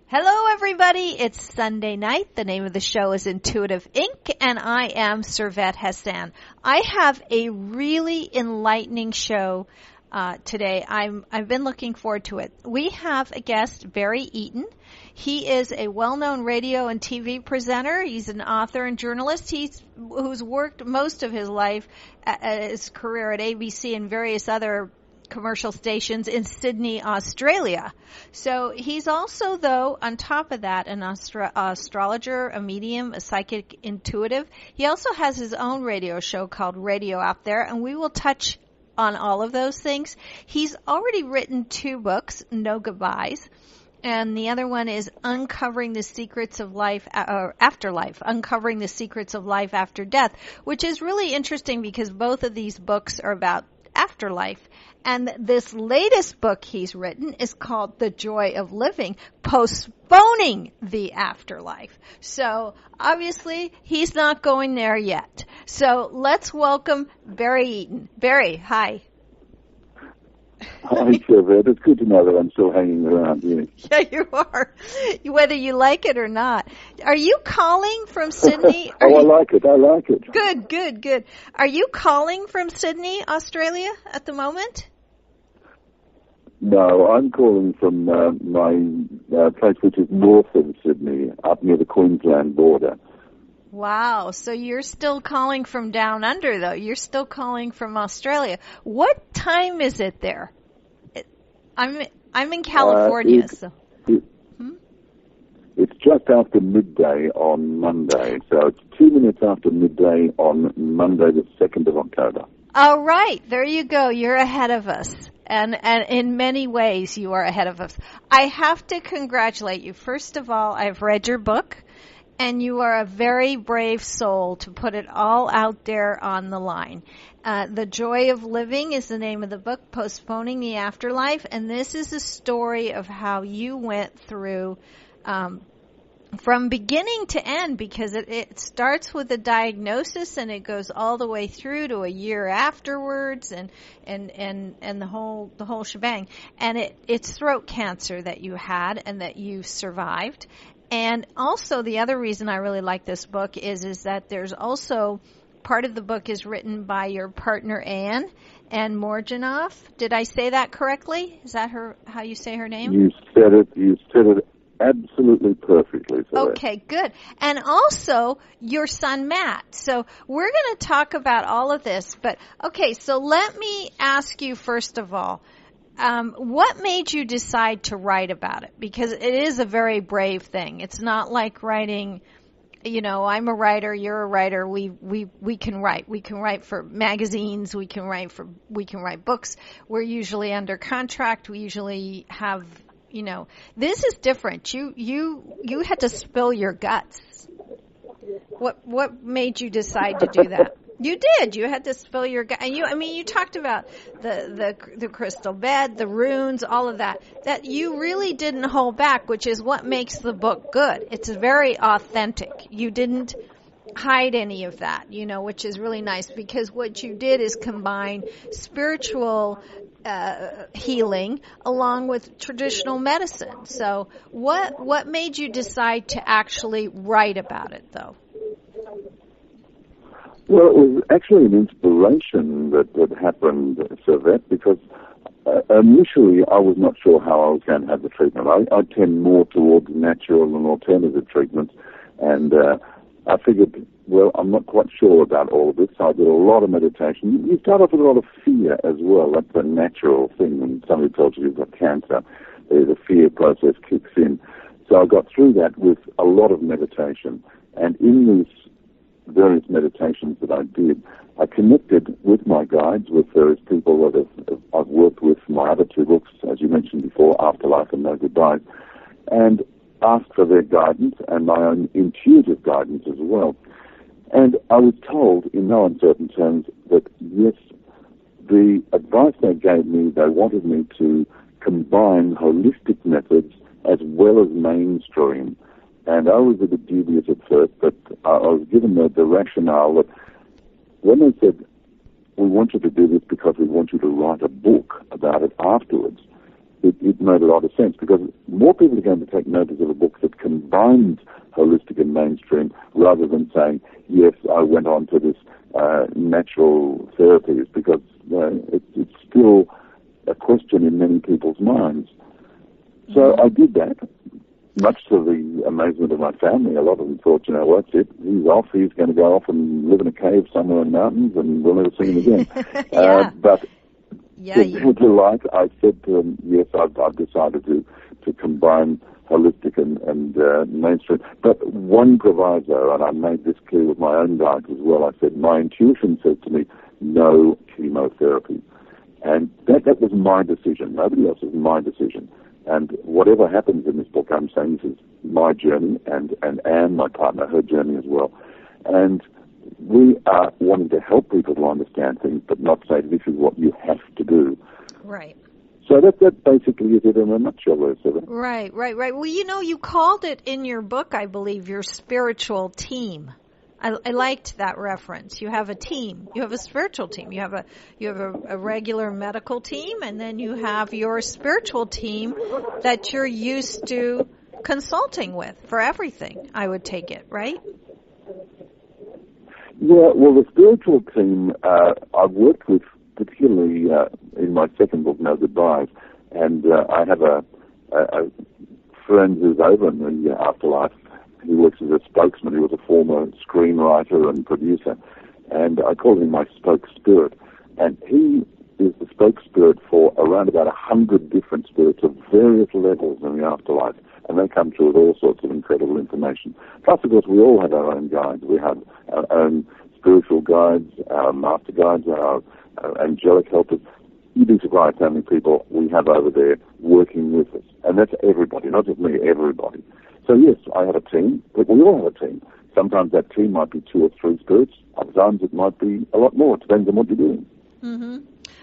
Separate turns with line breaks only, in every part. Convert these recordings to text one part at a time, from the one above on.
Hello, everybody. It's Sunday night. The name of the show is Intuitive Inc., and I am Servette Hassan. I have a really enlightening show today. I've been looking forward to it. We have a guest, Barry Eaton. He is a well-known radio and TV presenter. He's an author and journalist. Who's worked most of his life, his career at ABC and various other commercial stations in Sydney, Australia. So he's also, though, on top of that, an astrologer, a medium, a psychic intuitive. He also has his own radio show called Radio Out There, and we will touch on all of those things. He's already written 2 books, No Goodbyes, and the other one is Uncovering the Secrets of Life, or Afterlife, Uncovering the Secrets of Life After Death, which is really interesting because both of these books are about afterlife. And this latest book he's written is called The Joy of Living, Postponing the Afterlife. So obviously he's not going there yet. So let's welcome Barry Eaton. Barry, hi.
Hi, Servette. It's good to know that I'm still hanging around here.
Yeah, you are, whether you like it or not. Are you calling from Sydney?
I like it.
Good. Are you calling from Sydney, Australia at the moment?
No, I'm calling from my place which is north of Sydney, up near the Queensland border.
Wow, so you're still calling from down under, though. You're still calling from Australia. What time is it there? I'm in California.
It's just after midday on Monday, so it's 2 minutes after midday on Monday, the 2nd of October.
All right, there you go. You're ahead of us. And in many ways, you are ahead of us. I have to congratulate you. First of all, I've read your book. And you are a very brave soul to put it all out there on the line. The Joy of Living is the name of the book, Postponing the Afterlife. And this is a story of how you went through from beginning to end, because it starts with a diagnosis and it goes all the way through to a year afterwards and the whole shebang. And it's throat cancer that you had and that you survived. And also the other reason I really like this book is that there's also part of the book is written by your partner Anne Morjanoff. Did I say that correctly? Is that how you say her name?
You said it absolutely perfectly.
Okay, good. And also your son Matt. So we're going to talk about all of this, but okay, so let me ask you first of all, what made you decide to write about it? Because it is a very brave thing. It's not like writing, I'm a writer, you're a writer, we can write. We can write for magazines, we can write books. We're usually under contract. We usually have, this is different. You had to spill your guts. What made you decide to do that? You did. You had to spill your gut. And you talked about the crystal bed, the runes, all of that. That you really didn't hold back, which is what makes the book good. It's very authentic. You didn't hide any of that, which is really nice, because what you did is combine spiritual healing along with traditional medicine. So what made you decide to actually write about it, though?
Well, it was actually an inspiration that happened, Servette, because initially I was not sure how I was going to have the treatment. I tend more towards natural and alternative treatments, and I figured, well, I'm not quite sure about all of this, so I did a lot of meditation. You start off with a lot of fear as well. That's a natural thing. When somebody tells you you've got cancer, the fear process kicks in. So I got through that with a lot of meditation, and in these various meditations that I did, I connected with my guides, with various people that I've worked with for my other 2 books, as you mentioned before, Afterlife and No Goodbyes, and asked for their guidance and my own intuitive guidance as well. And I was told in no uncertain terms that, yes, the advice they gave me, they wanted me to combine holistic methods as well as mainstream. And I was a bit dubious at first, but I was given the rationale that when they said, we want you to do this because we want you to write a book about it afterwards, it made a lot of sense, because more people are going to take notice of a book that combines holistic and mainstream, rather than saying, yes, I went on to this natural therapies, because it's still a question in many people's minds. So I did that, much to the amazement of my family. A lot of them thought, what's it? He's off. He's going to go off and live in a cave somewhere in the mountains, and we'll never see him again. But to delight, I said to them, yes, I've decided to combine holistic and mainstream. But one proviso, and I made this clear with my own guides as well, I said, my intuition said to me, no chemotherapy. And that was my decision. Nobody else's, my decision. And whatever happens in this book, I'm saying this is my journey, and Anne, my partner, her journey as well. And we are wanting to help people to understand things, but not say this is what you have to do.
Right.
So that basically is it in a nutshell, Sarah.
Right. Well, you called it in your book, I believe, your spiritual team. I liked that reference. You have a team. You have a spiritual team. You have a regular medical team, and then you have your spiritual team that you're used to consulting with for everything, I would take it, right?
Yeah, well, the spiritual team I've worked with, particularly in my second book, No Goodbyes, and I have a friend who's over in the afterlife. He works as a spokesman. He was a former screenwriter and producer, and I call him my spoke spirit. And he is the spoke spirit for around about 100 different spirits of various levels in the afterlife, and they come through with all sorts of incredible information. Plus, of course, we all have our own guides. We have our own spiritual guides, our master guides, our angelic helpers. You'd be surprised how many people we have over there working with us. And that's everybody, not just me, everybody. So yes, I have a team, but we all have a team. Sometimes that team might be 2 or 3 spirits. Other times it might be a lot more. It depends on what you're doing.
Mm-hmm.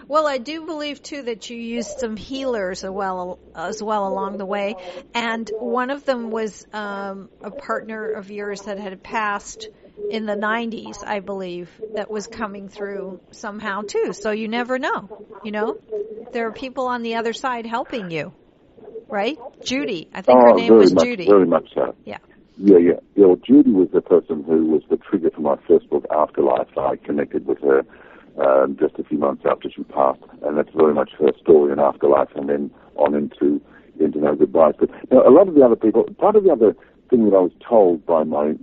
Well, I do believe, too, that you used some healers as well along the way. And one of them was a partner of yours that had passed in the 90s, I believe, that was coming through somehow, too. So you never know, There are people on the other side helping you, right? Judy. I think her name was Judy.
Very much so.
Yeah.
Yeah. Well, Judy was the person who was the trigger for my first book, Afterlife. I connected with her just a few months after she passed, and that's very much her story in Afterlife, and then on into No Goodbyes. But a lot of the other people, part of the other thing that I was told by my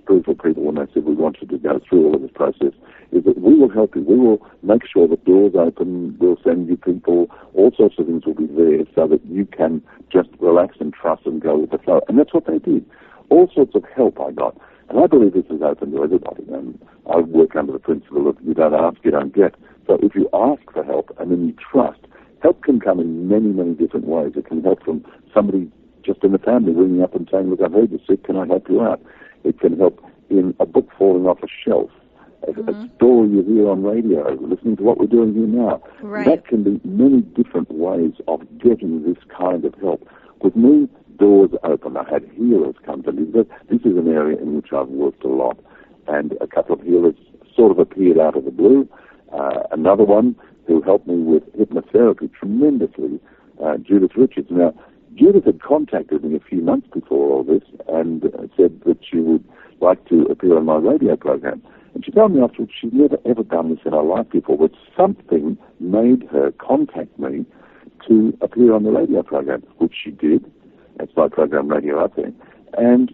spiritual people when they said we want you to go through all of this process is that we will help you. We will make sure the doors open. We'll send you people. All sorts of things will be there so that you can just relax and trust and go with the flow. And that's what they did. All sorts of help I got. And I believe this is open to everybody. And I work under the principle of you don't ask, you don't get. So if you ask for help and then you trust, help can come in many, many different ways. It can help from somebody just in the family ringing up and saying, look, I've heard you're sick, can I help you out? It can help in a book falling off a shelf, a story you hear on radio, listening to what we're doing here now.
Right.
That can be many different ways of getting this kind of help. With me, doors open. I had healers come to me. This is an area in which I've worked a lot. And a couple of healers sort of appeared out of the blue. Another one who helped me with hypnotherapy tremendously, Judith Richards. Now, Judith had contacted me a few months before all this and said that she would like to appear on my radio program. And she told me afterwards she'd never, ever done this in her life before, but something made her contact me to appear on the radio program, which she did. That's my program, Radio Up There. And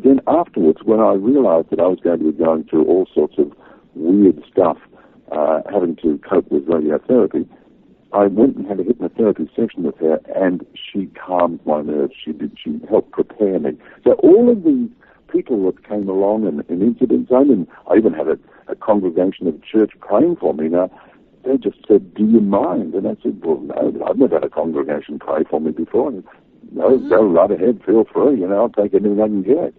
then afterwards, when I realized that I was going to be going through all sorts of weird stuff, having to cope with radiotherapy, I went and had a hypnotherapy session with her, and she calmed my nerves. She helped prepare me. So all of these people that came along and incidents, I even had a congregation of the church praying for me. Now, they just said, do you mind? And I said, well, no, I've never had a congregation pray for me before. And, no, go right ahead, feel free, I'll take anything I can get.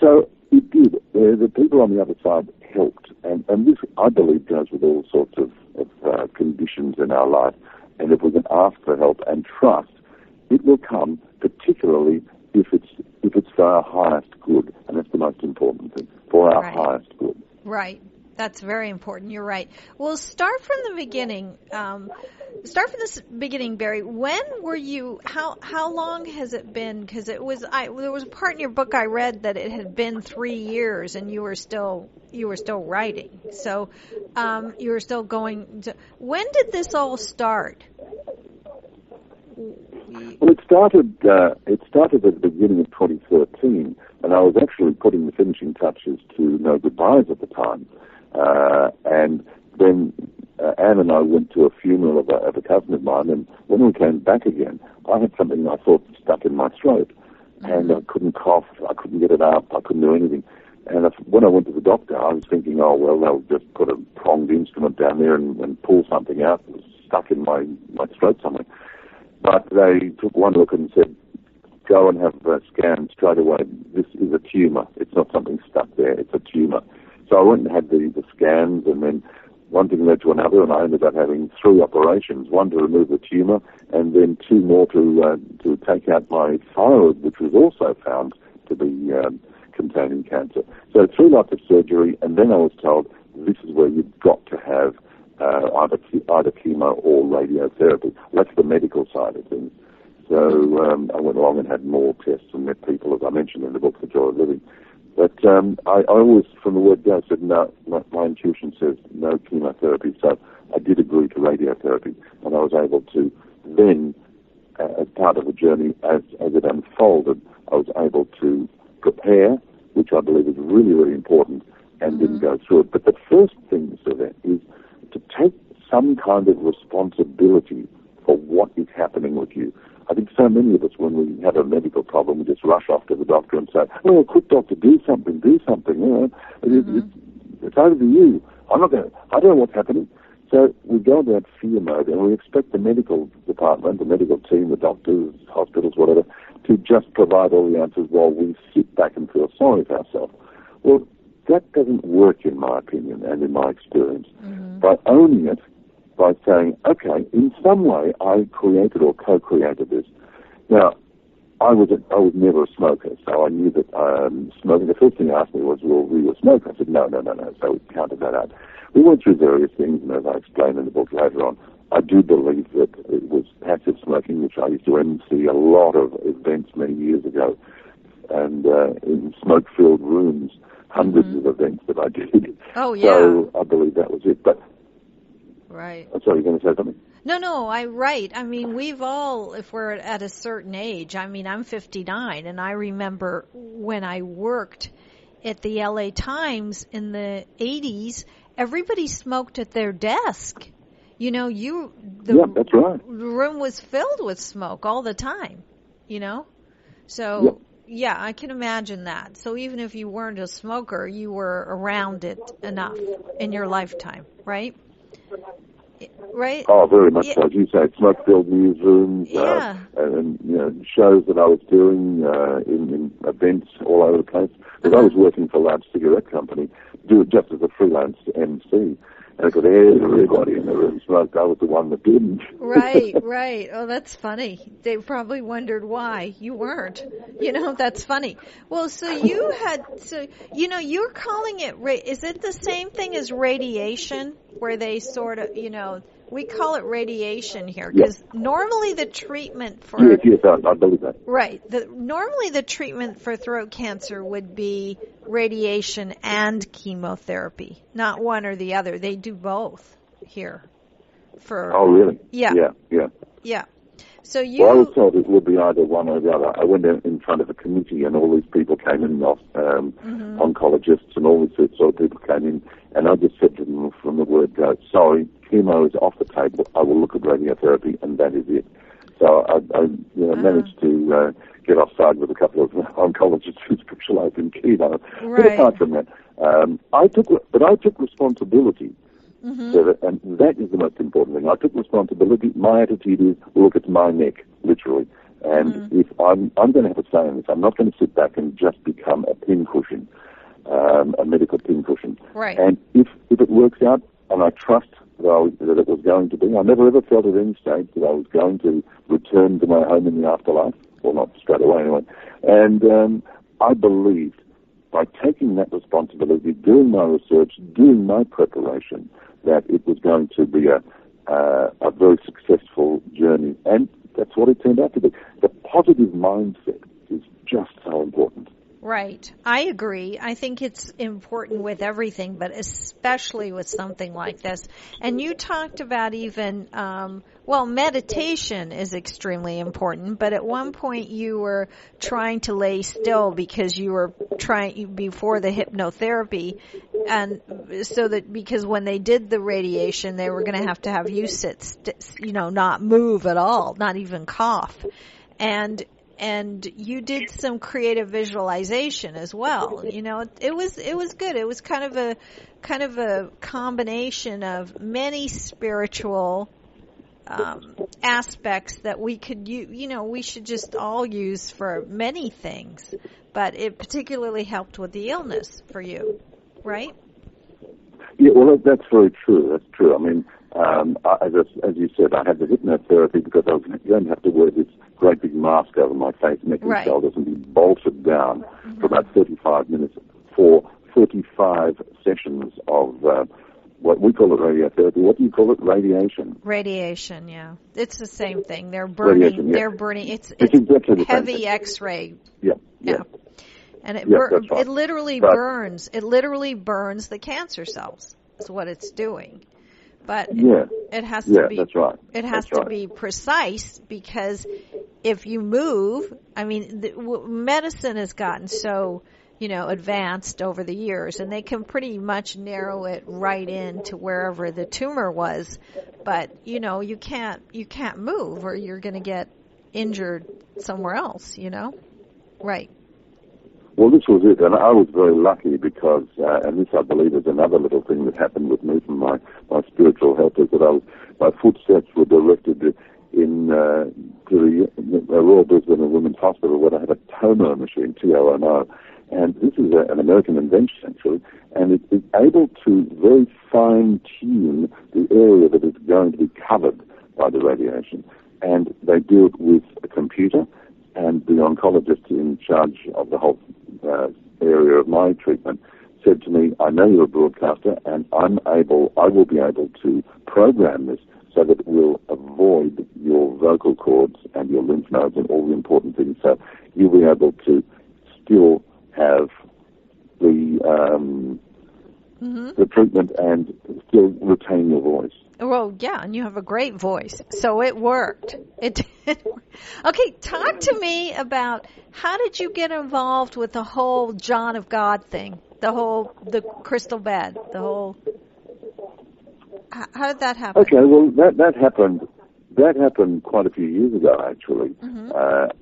So it did. The people on the other side helped. And this, I believe, goes with all sorts of conditions in our life. And if we can ask for help and trust, it will come, particularly if it's for our highest good. And that's the most important thing, for our highest good.
Right. That's very important. You're right. We'll start from the beginning. start from the beginning, Barry. When were you? How long has it been? Because there was a part in your book I read that it had been 3 years, and you were still writing. So you were still going. When did this all start?
Well, it started at the beginning of 2013, and I was actually putting the finishing touches to No Goodbyes at the time, and then Anne and I went to a funeral of a cousin of mine, and when we came back again, I had something I thought stuck in my throat, and I couldn't cough, I couldn't get it out, I couldn't do anything. And when I went to the doctor, I was thinking, oh, well, they'll just put a pronged instrument down there and pull something out. It was stuck in my throat somewhere. But they took one look and said, go and have a scan straight away. This is a tumour. It's not something stuck there. It's a tumour. So I went and had the scans, and then one thing led to another, and I ended up having 3 operations, one to remove the tumour, and then 2 more to take out my thyroid, which was also found to be containing cancer. So 3 lots of surgery, and then I was told this is where you've got to have either chemo or radiotherapy. That's the medical side of things. So I went along and had more tests and met people, as I mentioned in the book, The Joy of Living. But I always, from the word go, said no. My intuition says no chemotherapy. So I did agree to radiotherapy, and I was able to then, as part of the journey, as it unfolded, I was able to prepare, which I believe is really, really important, and didn't go through it. But the first thing, Sylvette, is to take some kind of responsibility for what is happening with you. I think so many of us, when we have a medical problem, we just rush off to the doctor and say, oh, quick doctor, do something. It's over to you. I don't know what's happening. So we go into that fear mode, and we expect the medical department, the medical team, the doctors, hospitals, whatever, to just provide all the answers while we sit back and feel sorry for ourselves. Well, that doesn't work, in my opinion and in my experience. By owning it, by saying, okay, in some way I created or co-created this. Now, I was never a smoker, so I knew that smoking, the first thing they asked me was, well, were you a smoker? I said, no, so we counted that out. We went through various things, and as I explained in the book later on, I do believe that it was passive smoking, which I used to MC a lot of events many years ago, and in smoke-filled rooms, hundreds of events that I did.
Oh, yeah.
So I believe that was it. But
right.
I'm sorry, you're going to say something?
No, right. I mean, we've all, if we're at a certain age, I mean, I'm 59, and I remember when I worked at the LA Times in the 80s, everybody smoked at their desk. You know,
that's right.
The room was filled with smoke all the time, you know? So, yeah, I can imagine that. So even if you weren't a smoker, you were around it enough in your lifetime, right? Right?
Oh, very much so. As you say, smoke-filled newsrooms, and shows that I was doing in events all over the place. Because I was working for a large cigarette company, do it just as a freelance MC. And because everybody in the room smoked, I was the one that didn't.
Right. Oh, that's funny. They probably wondered why you weren't. That's funny. Well, so you're calling it, is it the same thing as radiation, where they sort of, we call it radiation here, because normally the treatment for...
Yes, I believe that.
Right. Normally the treatment for throat cancer would be radiation and chemotherapy, not one or the other. They do both here.
Oh, really?
Yeah. Yeah. So
Well, I was told it would be either one or the other. I went in front of a committee, and all these people came in, oncologists and all these sort of people came in, and I just said to them from the word go, sorry, chemo is off the table. I will look at radiotherapy, and that is it. So I managed to get offside with a couple of oncologists who specialize in chemo.
Right.
But apart from that, I took responsibility. And that is the most important thing. I took responsibility. My attitude is, look, it's my neck, literally. And if I'm going to have a say in this, I'm not going to sit back and just become a pincushion, a medical pincushion.
Right.
And if it works out, and I trust that it was going to be, I never ever felt at any stage that I was going to return to my home in the afterlife, well, not straight away anyway. And I believed by taking that responsibility, doing my research, doing my preparation, that it was going to be a a very successful journey. And that's what it turned out to be. The positive mindset is just so important.
Right. I agree. I think it's important with everything, but especially with something like this. And you talked about even, meditation is extremely important, but at one point you were trying to lay still because you were trying, before the hypnotherapy, and so that, because when they did the radiation, they were going to have you sit, not move at all, not even cough. And you did some creative visualization as well. It was good. It was kind of a combination of many spiritual aspects that we could we should just all use for many things. But it particularly helped with the illness for you, right?
Yeah, well, that's very true. That's true. I mean, as you said, I had the hypnotherapy because I was going to have to wear this great big mask over my face, neck, and shoulders, and be bolted down for about 35 minutes for 45 sessions of what we call it radiotherapy. What do you call it? Radiation.
Radiation, yeah. It's the same thing. They're burning.
Radiation, yeah.
They're burning. It's
exactly the
heavy X-ray.
Yeah.
And it
right.
it literally burns. It literally burns the cancer cells. Is what it's doing. But it has to be.
That's right.
It has to be precise, because if you move, I mean, medicine has gotten so advanced over the years, and they can pretty much narrow it right in to wherever the tumor was. But you can't move, or you're going to get injured somewhere else. Right.
Well, this was it, and I was very lucky because, and this I believe is another little thing that happened with me from my spiritual health, is that my footsteps were directed to the Royal Brisbane and Women's Hospital, where I had a toner machine, TONO, and this is an American invention actually, and it is able to very fine-tune the area that is going to be covered by the radiation, and they do it with a computer. And the oncologist in charge of the whole area of my treatment said to me, I know you're a broadcaster, and I will be able to program this so that it will avoid your vocal cords and your lymph nodes and all the important things. So you'll be able to still have the treatment and still retain your voice.
Well, yeah, and you have a great voice, so it worked. It did. Okay, talk to me about, how did you get involved with the whole John of God thing, the crystal bed, how did that happen?
Okay, well, that happened quite a few years ago, actually,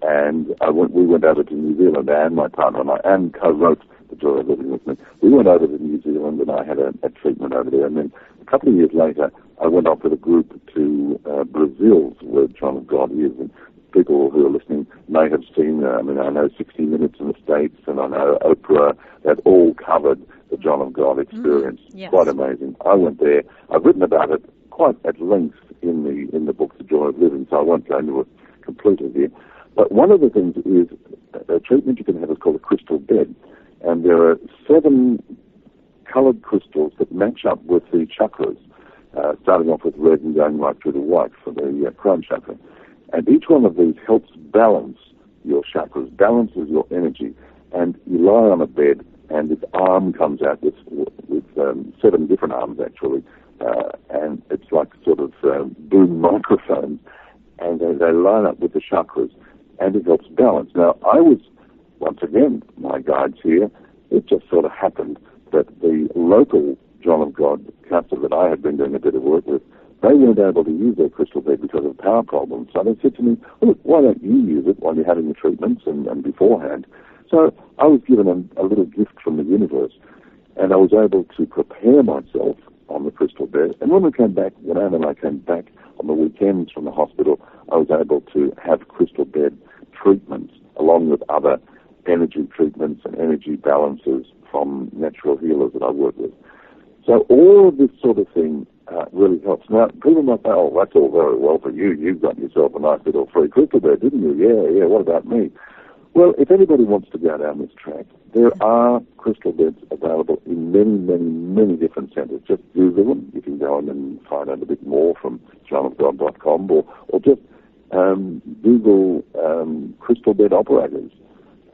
and we went over to New Zealand, and my partner and I, and co-wrote The Joy of Living with me. We went over to New Zealand, and I had a treatment over there, and then a couple of years later, I went off with a group to Brazil, where John of God is, and people who are listening may have seen, I know 60 Minutes in the States, and I know Oprah, that all covered the John of God experience.
Yes.
Quite amazing. I went there. I've written about it quite at length in the book, The Joy of Living, so I won't go into it completely here. But one of the things is, a treatment you can have is called a crystal bed, and there are 7 coloured crystals that match up with the chakras, starting off with red and going right through to white for the crown chakra. And each one of these helps balance your chakras, balances your energy. And you lie on a bed, and this arm comes out with 7 different arms, actually, and it's like sort of boom microphones, and they line up with the chakras, and it helps balance. Now, I was, once again, my guides here, it just sort of happened that the local John of God council that I had been doing a bit of work with, they weren't able to use their crystal bed because of power problems. So they said to me, well, look, why don't you use it while you're having the treatments and beforehand? So I was given a little gift from the universe, and I was able to prepare myself on the crystal bed. And when Anne and I came back on the weekends from the hospital, I was able to have crystal bed treatments along with other energy treatments and energy balances from natural healers that I work with. So all of this sort of thing really helps. Now, people might say, oh, that's all very well for you. You've got yourself a nice little free crystal bed, didn't you? Yeah, what about me? Well, if anybody wants to go down this track, there are crystal beds available in many, many, many different centres. Just Google them. You can go in and find out a bit more from johnofgod.com, or just Google crystal bed operators,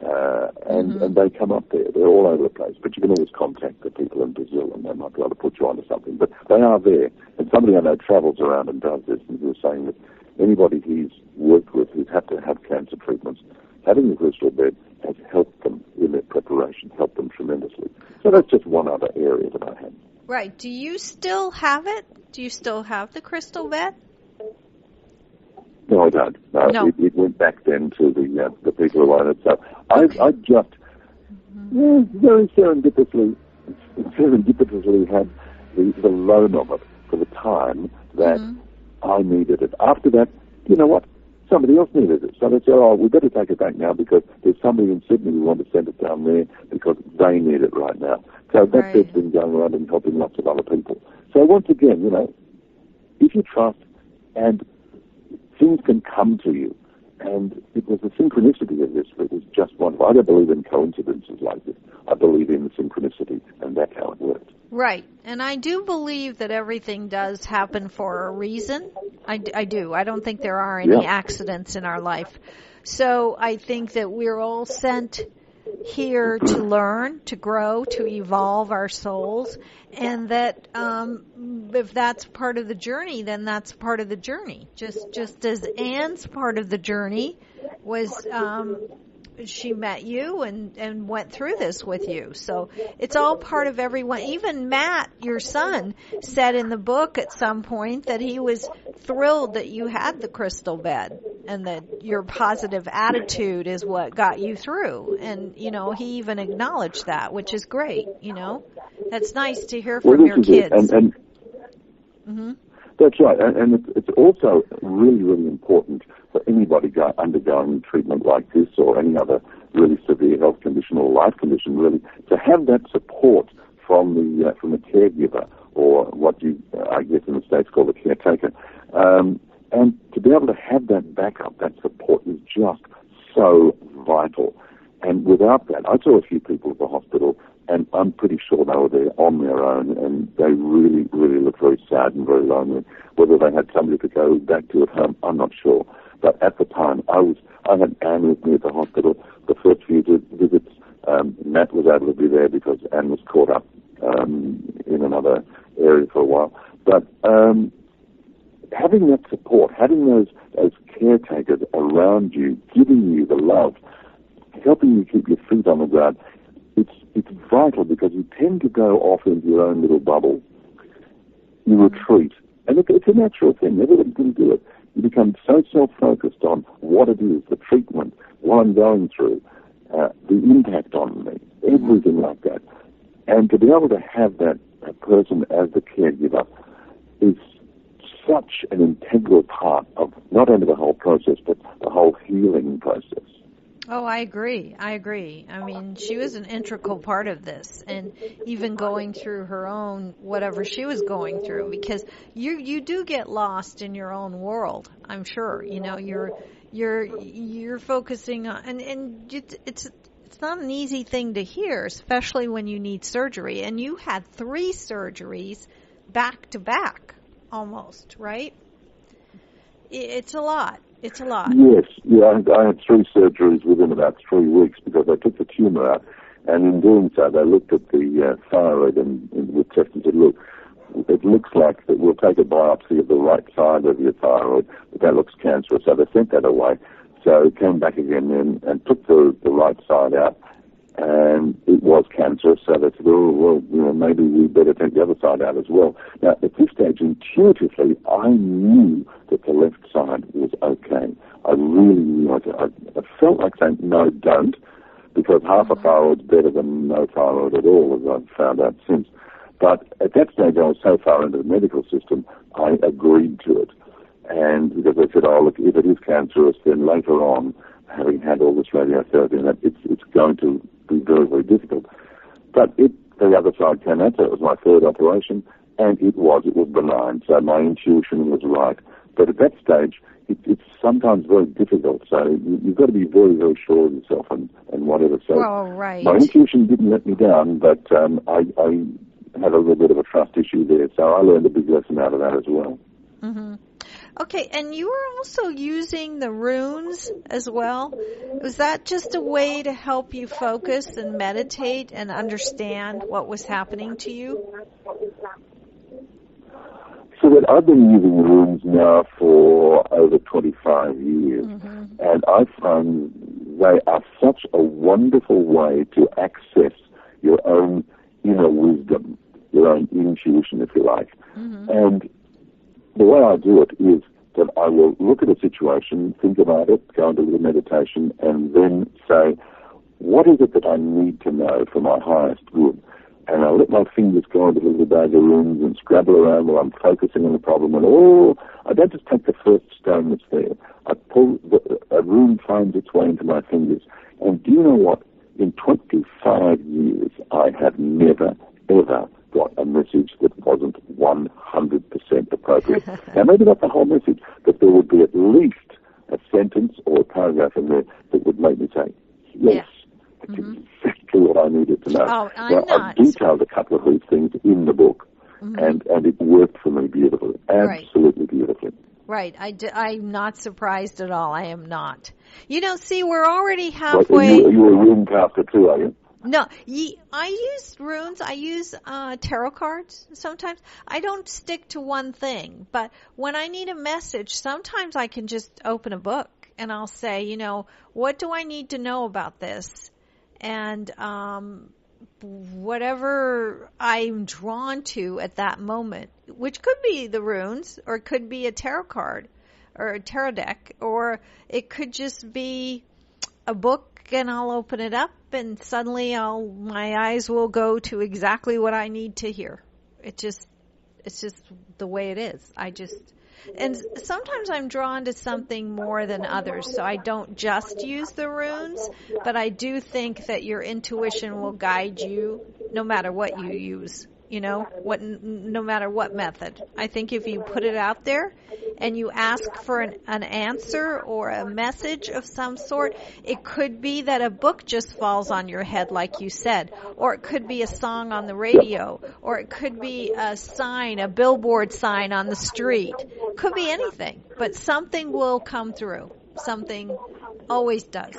and they come up there. They're all over the place. But you can always contact the people in Brazil, and they might be able to put you onto something. But they are there. And somebody I know travels around and does this, and he was saying that anybody he's worked with who's had to have cancer treatments, having the crystal bed has helped them in their preparation, helped them tremendously. So that's just one other area that I have.
Right. Do you still have it? Do you still have the crystal bed?
No, I don't. No. It went back then to the people who own it. So okay. I just very serendipitously had the loan of it for the time that I needed it. After that, you know what? Somebody else needed it. So they said, we better take it back now because there's somebody in Sydney who want to send it down there because they need it right now. So that bed's been going around and helping lots of other people. So once again, if you trust, and things can come to you, and it was the synchronicity of this that was just wonderful. I don't believe in coincidences like this. I believe in the synchronicity, and that's how it worked.
Right. And I do believe that everything does happen for a reason. I do. I don't think there are any accidents in our life. So I think that we're all sent here to learn, to grow, to evolve our souls, and that if that's part of the journey, then that's part of the journey. Just as Anne's part of the journey was she met you and went through this with you. So it's all part of everyone. Even Matt, your son, said in the book at some point that he was thrilled that you had the crystal bed and that your positive attitude is what got you through. And, he even acknowledged that, which is great, That's nice to hear from your kids.
That's right. And it's also really, really important for anybody undergoing treatment like this or any other really severe health condition or life condition, really, to have that support from the caregiver, or what you, I guess in the States, call the caretaker. And to be able to have that backup, that support is just so vital. And without that, I saw a few people at the hospital, and I'm pretty sure they were there on their own, and they really, really looked very sad and very lonely. Whether they had somebody to go back to at home, I'm not sure. But at the time, I had Anne with me at the hospital. The first few visits, Matt was able to be there because Anne was caught up in another area for a while. But having that support, having those caretakers around you, giving you the love, helping you keep your feet on the ground, it's vital, because you tend to go off into your own little bubble. You retreat. And it's a natural thing. Everybody can do it. You become so self-focused on what it is, the treatment, what I'm going through, the impact on me, everything like that. And to be able to have that person as the caregiver is such an integral part of not only the whole process, but the whole healing process.
Oh, I agree. I mean, she was an integral part of this, and even going through her own, whatever she was going through, because you do get lost in your own world, I'm sure. You're focusing on, and it's not an easy thing to hear, especially when you need surgery. And you had 3 surgeries back to back, almost, right? It's a lot. It's a lot. Yes.
Yeah, I had 3 surgeries within about 3 weeks because I took the tumor out. And in doing so, they looked at the thyroid and with tests and said, look, it looks like that we'll take a biopsy of the right side of your thyroid, but that looks cancerous. So they sent that away. So it came back again and took the right side out, and it was cancerous. So they said, maybe we better take the other side out as well. Now, at this stage, intuitively, I knew that the left side was okay. I really knew it. I felt like saying, no, don't, because half a thyroid's better than no thyroid at all, as I've found out since. But at that stage, I was so far into the medical system, I agreed to it. And because they said, look, if it is cancerous, then later on, having had all this radiotherapy, and it's going to be very, very difficult. But the other side came out, so it was my 3rd operation, and it was benign. So my intuition was right. But at that stage, it's sometimes very difficult. So you've got to be very, very sure of yourself and whatever. So
right.
My intuition didn't let me down, but I had a little bit of a trust issue there. So I learned a big lesson out of that as well.
Mm-hmm. Okay, and you were also using the runes as well. Was that just a way to help you focus and meditate and understand what was happening to you?
So that I've been using runes now for over 25 years, and I find they are such a wonderful way to access your own inner wisdom, your own intuition, if you like. And the way I do it is that I will look at a situation, think about it, go into a little meditation, and then say, what is it that I need to know for my highest good? And I let my fingers go into the little bag of runes and scrabble around while I'm focusing on the problem. And I don't just take the first stone that's there. I pull, a rune finds its way into my fingers. And do you know what? In 25 years, I have never, ever got a message that wasn't 100% appropriate. Now, maybe not the whole message, but there would be at least a sentence or a paragraph in there that would make me say, yes, that's exactly what I needed to know.
Oh,
I've detailed a couple of these things in the book, and it worked for me beautifully, absolutely beautifully.
Right. I'm not surprised at all. I am not. You know, see, we're already halfway.
Are you a rune caster too, are you?
No, I use runes. I use tarot cards sometimes. I don't stick to one thing, but when I need a message, sometimes I can just open a book and I'll say, you know, what do I need to know about this? And whatever I'm drawn to at that moment, which could be the runes, or it could be a tarot card, or a tarot deck, or it could just be a book, and I'll open it up, and suddenly my eyes will go to exactly what I need to hear. It's just the way it is. And sometimes I'm drawn to something more than others, so I don't just use the runes, but I do think that your intuition will guide you no matter what you use, you know, no matter what method. I think if you put it out there and you ask for an answer or a message of some sort, it could be that a book just falls on your head, like you said, or it could be a song on the radio, or it could be a sign, a billboard sign on the street. It could be anything, but something will come through. Something always does,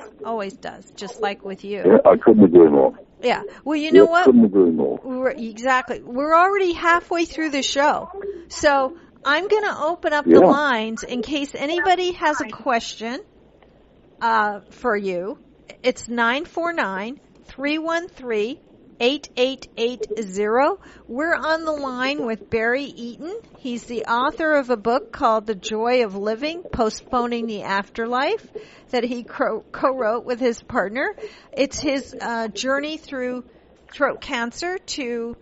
just like with you.
Yeah, I couldn't agree more.
Yeah. Well, you know what?
Couldn't agree more.
Exactly. We're already halfway through the show. So I'm going to open up the lines in case anybody has a question for you. It's 949-313-8880. We're on the line with Barry Eaton. He's the author of a book called The Joy of Living, Postponing the Afterlife, that he co-wrote with his partner. It's his journey through throat cancer to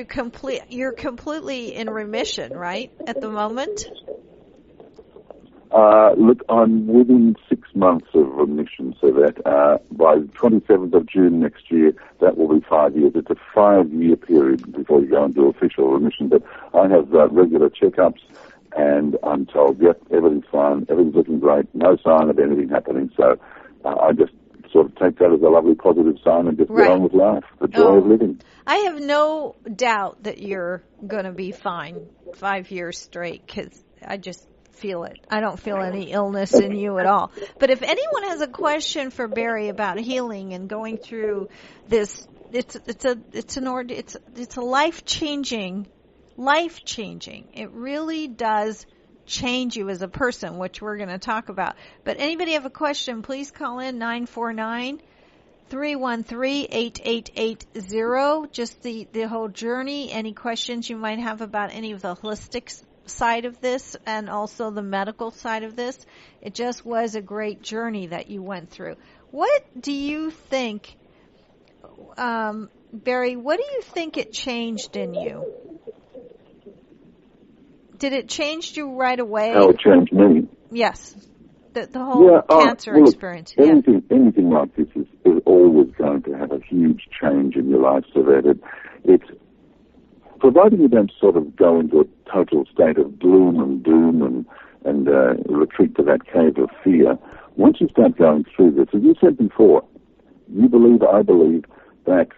complete. You're completely in remission, right, at the moment?
Look, I'm within 6 months of remission, so that by the 27th of June next year, that will be 5 years. It's a 5-year period before you go into official remission. But I have regular checkups, and I'm told, yep, everything's fine, everything's looking great, no sign of anything happening. So I just sort of take that as a lovely positive sign and just get on with life, the joy of living.
I have no doubt that you're going to be fine 5 years straight, because I just feel it. I don't feel any illness in you at all. But if anyone has a question for Barry about healing and going through this, it's a life-changing. It really does change you as a person, which we're going to talk about. But anybody have a question, please call in 949-313-8880. Just the whole journey, any questions you might have about any of the holistic side of this and also the medical side of this. It just was a great journey that you went through. What do you think, Barry, what do you think it changed in you? Did it change you right away?
How it changed me?
Yes. The whole cancer experience.
Anything like this is always going to have a huge change in your life, so that it's providing you don't sort of go into a total state of gloom and doom retreat to that cave of fear. Once you start going through this, as you said before, you believe, I believe, that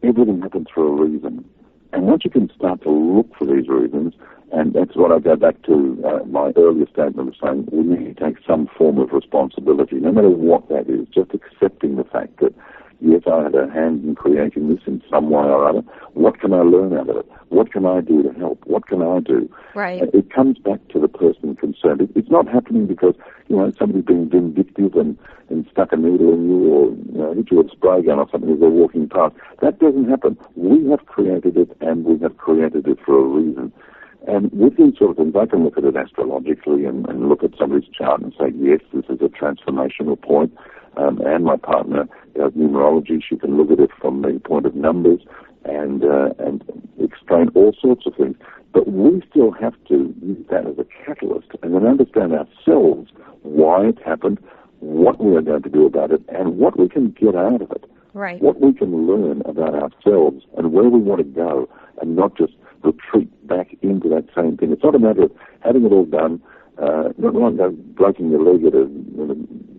everything happens for a reason. And once you can start to look for these reasons, and that's what I go back to my earlier statement of saying we need to take some form of responsibility, no matter what that is, just accepting the fact that, yes, I had a hand in creating this in some way or other. What can I learn out of it? What can I do to help? What can I do?
Right.
It comes back to the person concerned. It's not happening because, somebody's been vindictive and stuck a needle in you or, hit you with a spray gun or something as they're walking past. That doesn't happen. We have created it, and we have created it for a reason. And with these sort of things, I can look at it astrologically and look at somebody's chart and say, yes, this is a transformational point. And my partner does numerology. She can look at it from the point of numbers and explain all sorts of things. But we still have to use that as a catalyst and then understand ourselves why it happened, what we are going to do about it, and what we can get out of it.
Right.
What we can learn about ourselves and where we want to go, and not just retreat back into that same thing. It's not a matter of having it all done, not like breaking your leg at a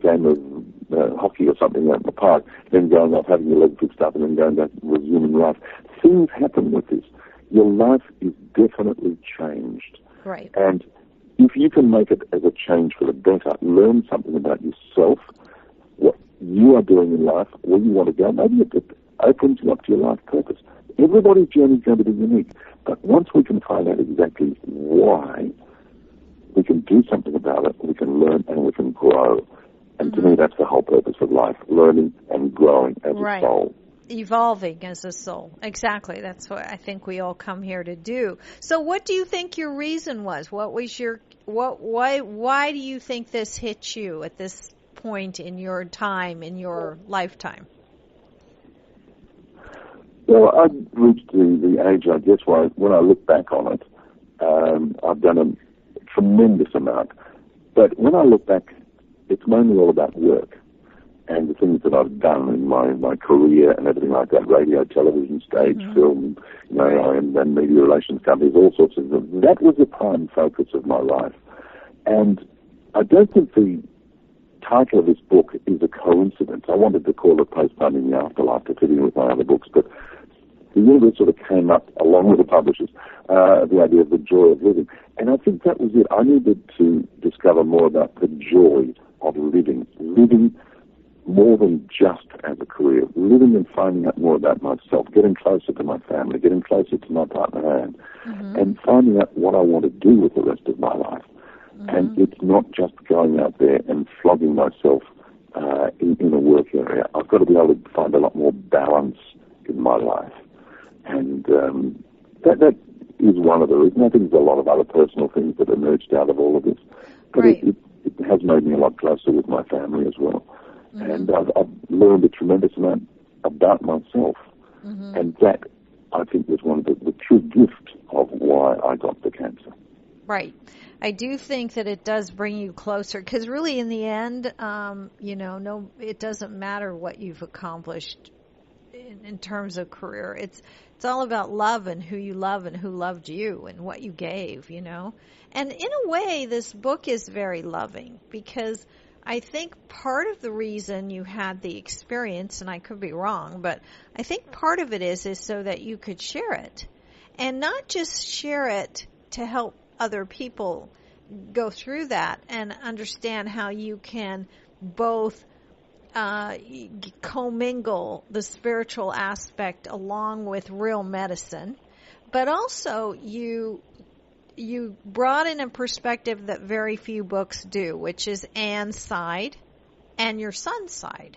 game of hockey or something out in the park, then going off, having your leg fixed up, and then going back and resuming life. Things happen with this. Your life is definitely changed.
Right.
And if you can make it as a change for the better, learn something about yourself, what you are doing in life, where you want to go, maybe it opens you up to your life purpose. Everybody's journey is going to be unique. But once we can find out exactly why, we can do something about it, we can learn, and we can grow. And to me, that's the whole purpose of life, learning and growing as a soul.
Evolving as a soul. Exactly. That's what I think we all come here to do. So what do you think your reason was? What was your, why do you think this hit you at this point in your time, in your lifetime?
Well, I've reached the age, I guess, where when I look back on it, I've done a tremendous amount. But when I look back, it's mainly all about work and the things that I've done in my career and everything like that, radio, television, stage, film, and media relations companies, all sorts of things. That was the prime focus of my life. And I don't think the title of this book is a coincidence. I wanted to call it Postponing the Afterlife to fit in with my other books, but the universe sort of came up along with the publishers, the idea of the joy of living. And I think that was it. I needed to discover more about the joy of living more than just as a career, living and finding out more about myself, getting closer to my family, getting closer to my partner, and finding out what I want to do with the rest of my life. And it's not just going out there and flogging myself in a work area. I've got to be able to find a lot more balance in my life. And that is one of the reasons. I think there's a lot of other personal things that emerged out of all of this. But it has made me a lot closer with my family as well. And I've learned a tremendous amount about myself. And that, I think, was one of the true gifts of why I got the cancer.
Right. I do think that it does bring you closer, because really in the end, it doesn't matter what you've accomplished in terms of career. It's all about love and who you love and who loved you and what you gave, And in a way, this book is very loving, because I think part of the reason you had the experience, and I could be wrong, but I think part of it is so that you could share it, and not just share it to help other people go through that and understand how you can both commingle the spiritual aspect along with real medicine, but also you brought in a perspective that very few books do, which is Anne's side and your son's side,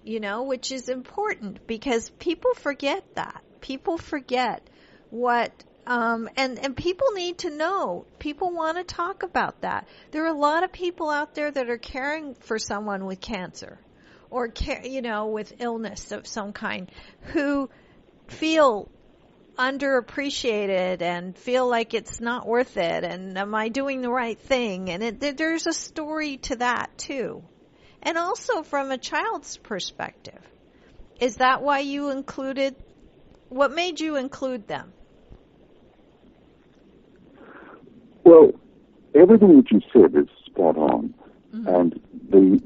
which is important, because people forget that. People forget what, and people need to know. People want to talk about that. There are a lot of people out there that are caring for someone with cancer or with illness of some kind, who feel underappreciated and feel like it's not worth it, and am I doing the right thing? And there's a story to that too. And also from a child's perspective. Is that why you included, what made you include them?
Well, everything that you said is spot on. Mm-hmm. And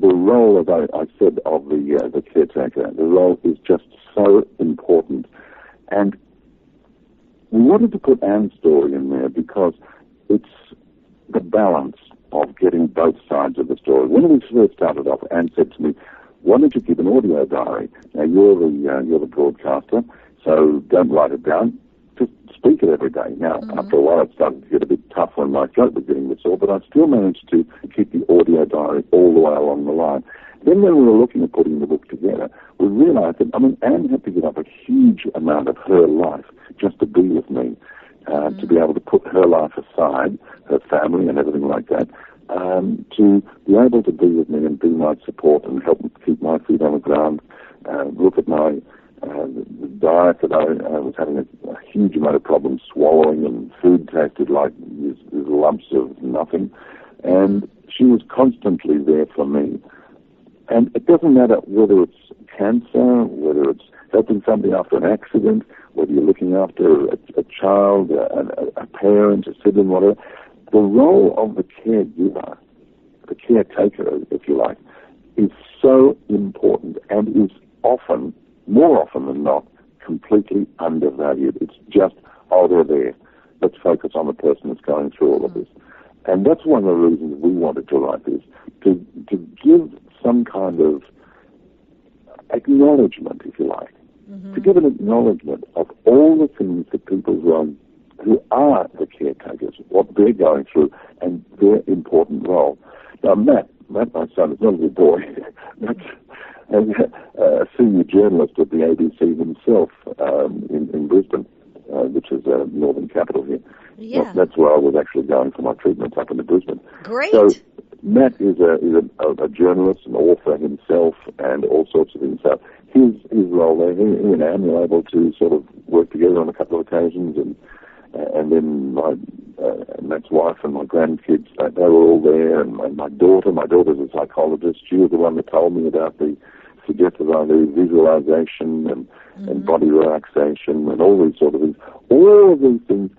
the role, as I said, of the caretaker, the role is just so important. And we wanted to put Anne's story in there because it's the balance of getting both sides of the story. When we first started off, Anne said to me, "Why don't you keep an audio diary? Now you're the broadcaster, so don't write it down. Just speak it every day." Now, after a while, it started to get a bit tough when my throat was getting a bit sore, but I still managed to keep the audio diary all the way along the line. Then when we were looking at putting the book together, we realized that, Anne had to give up a huge amount of her life just to be with me, to be able to put her life aside, her family and everything like that, to be able to be with me and be my support and help me keep my feet on the ground, look at my the diet that I was having a huge amount of problems swallowing, and food tasted like these lumps of nothing. And she was constantly there for me. And it doesn't matter whether it's cancer, whether it's helping somebody after an accident, whether you're looking after a child, a parent, a sibling, whatever. The role of the caregiver, the caretaker, if you like, is so important and is often, more often than not, completely undervalued. It's just, they're there. Let's focus on the person that's going through all of this. And that's one of the reasons we wanted to write this, to give some kind of acknowledgement, if you like, to give an acknowledgement of all the things that people who are the caretakers, what they're going through, and their important role. Now, Matt, my son, is not a little boy. Matt's a senior journalist at the ABC himself in Brisbane, which is a northern capital here.
Yeah.
That's where I was actually going for my treatments, up into Brisbane.
Great.
So Matt is a journalist, an author himself, and all sorts of things. So his role there, he and Anne were able to sort of work together on a couple of occasions, and then Matt's wife and my grandkids, they were all there, and my daughter's a psychologist. She was the one that told me about the suggested visualization and body relaxation and all these sort of things. All of these things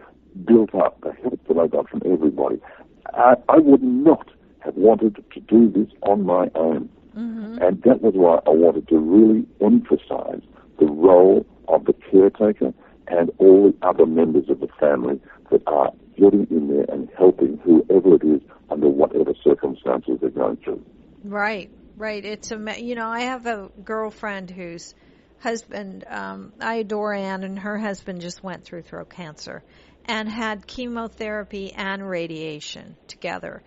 built up the help that I got from everybody. I would not have wanted to do this on my own. And that was why I wanted to really emphasize the role of the caretaker and all the other members of the family that are getting in there and helping whoever it is under whatever circumstances they're going through.
Right. It's I have a girlfriend whose husband, I adore Anne, and her husband just went through throat cancer and had chemotherapy and radiation together.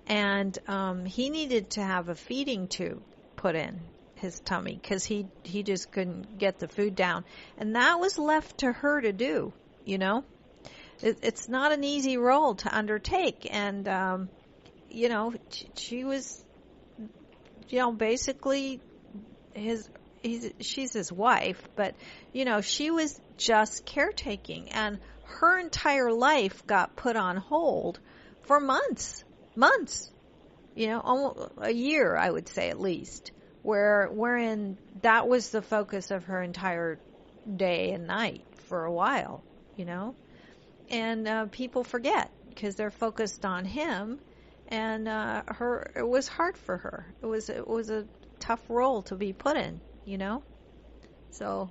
And he needed to have a feeding tube put in his tummy because he just couldn't get the food down. And that was left to her to do, It's not an easy role to undertake. And, she was, basically she's his wife, but, she was just caretaking. And her entire life got put on hold for months, almost a year, I would say at least, wherein that was the focus of her entire day and night for a while, and people forget because they're focused on him, and it was hard for her. It was a tough role to be put in, so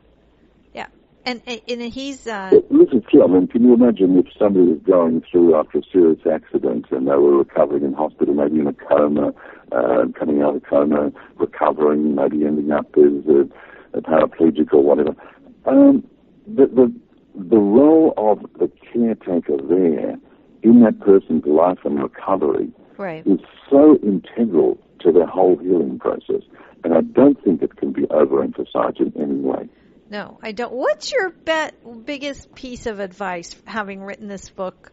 yeah. And he's...
Listen, Phil, can you imagine if somebody was going through after a serious accident and they were recovering in hospital, maybe in a coma, coming out of a coma, recovering, maybe ending up as a paraplegic or whatever. The role of the caretaker there in that person's life and recovery is so integral to their whole healing process. And I don't think it can be overemphasized in any way.
No, I don't. What's your biggest piece of advice, having written this book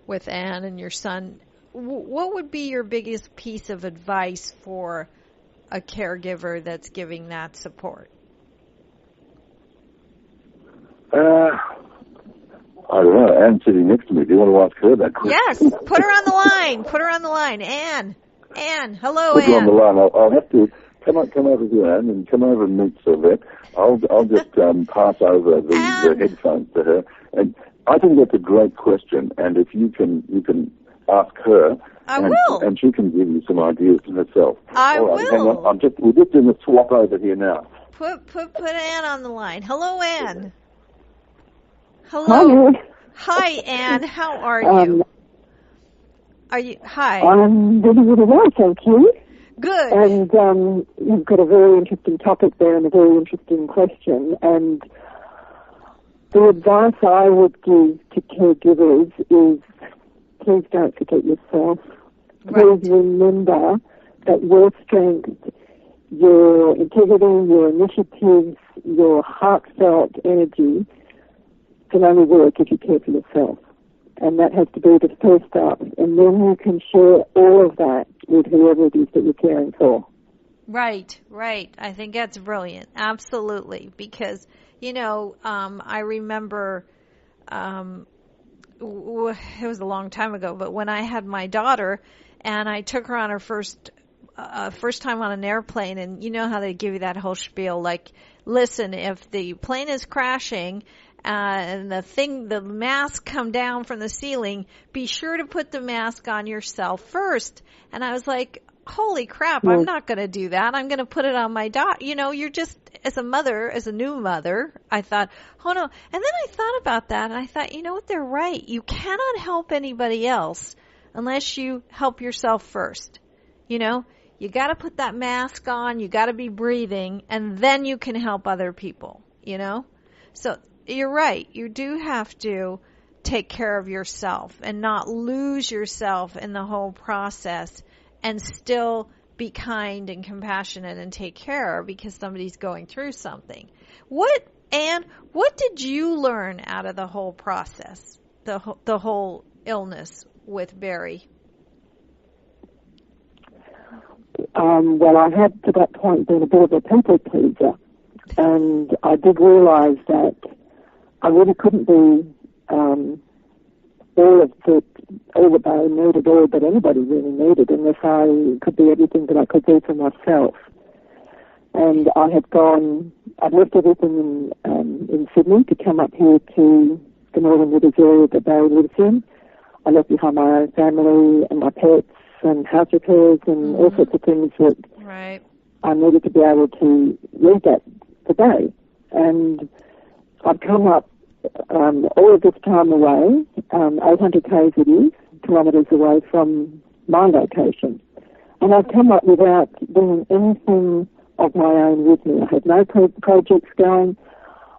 with Anne and your son? What would be your biggest piece of advice for a caregiver that's giving that support?
I don't know. Anne's sitting next to me. Do you want to ask her that question?
Yes, put her on the line. Anne. Hello,
put
Anne.
Her on the line. I'll have to come over here, Anne, and come over and meet Sylvette. I'll just pass over the headphones to her. And I think that's a great question. And if you can ask her.
I will.
And she can give you some ideas herself.
I
All right,
will.
hang on. We're just doing a swap over here now.
Put Anne on the line. Hello, Anne.
Hello.
Hi, Anne. How are you? Hi.
I'm really, really well, thank you.
Good.
And you've got a very interesting topic there and a very interesting question. And the advice I would give to caregivers is please don't forget yourself.
Right.
Please remember that your strength, your integrity, your initiatives, your heartfelt energy can only work if you care for yourself. And that has to be the first up. And then you can share all of that with whoever it is that you're caring for.
Right. I think that's brilliant. Absolutely. Because, I remember, it was a long time ago, but when I had my daughter and I took her on her first time on an airplane, and you know how they give you that whole spiel, like, listen, if the plane is crashing, and the mask come down from the ceiling, be sure to put the mask on yourself first. And I was like, holy crap, I'm not going to do that. I'm going to put it on my daughter. You're just, as a new mother, I thought, oh no. And then I thought about that, and I thought, you know what, they're right. You cannot help anybody else unless you help yourself first. You got to put that mask on, you got to be breathing, and then you can help other people, So you're right. You do have to take care of yourself and not lose yourself in the whole process, and still be kind and compassionate and take care because somebody's going through something. Anne, what did you learn out of the whole process, the whole illness with Barry?
Well, I had to that point been a bit of a people pleaser, and I did realise that I really couldn't be all that I needed, all that anybody really needed, unless I could be everything that I could be for myself. And I'd left everything in Sydney to come up here to the Northern Rivers area that Barry lives in. I left behind my own family and my pets and house repairs and all sorts of things that
right.
I needed to be able to leave that today. And I'd come up all of this time away, 800 k's it is, kilometres away from my location. And I'd come up without doing anything of my own with me. I had no projects going.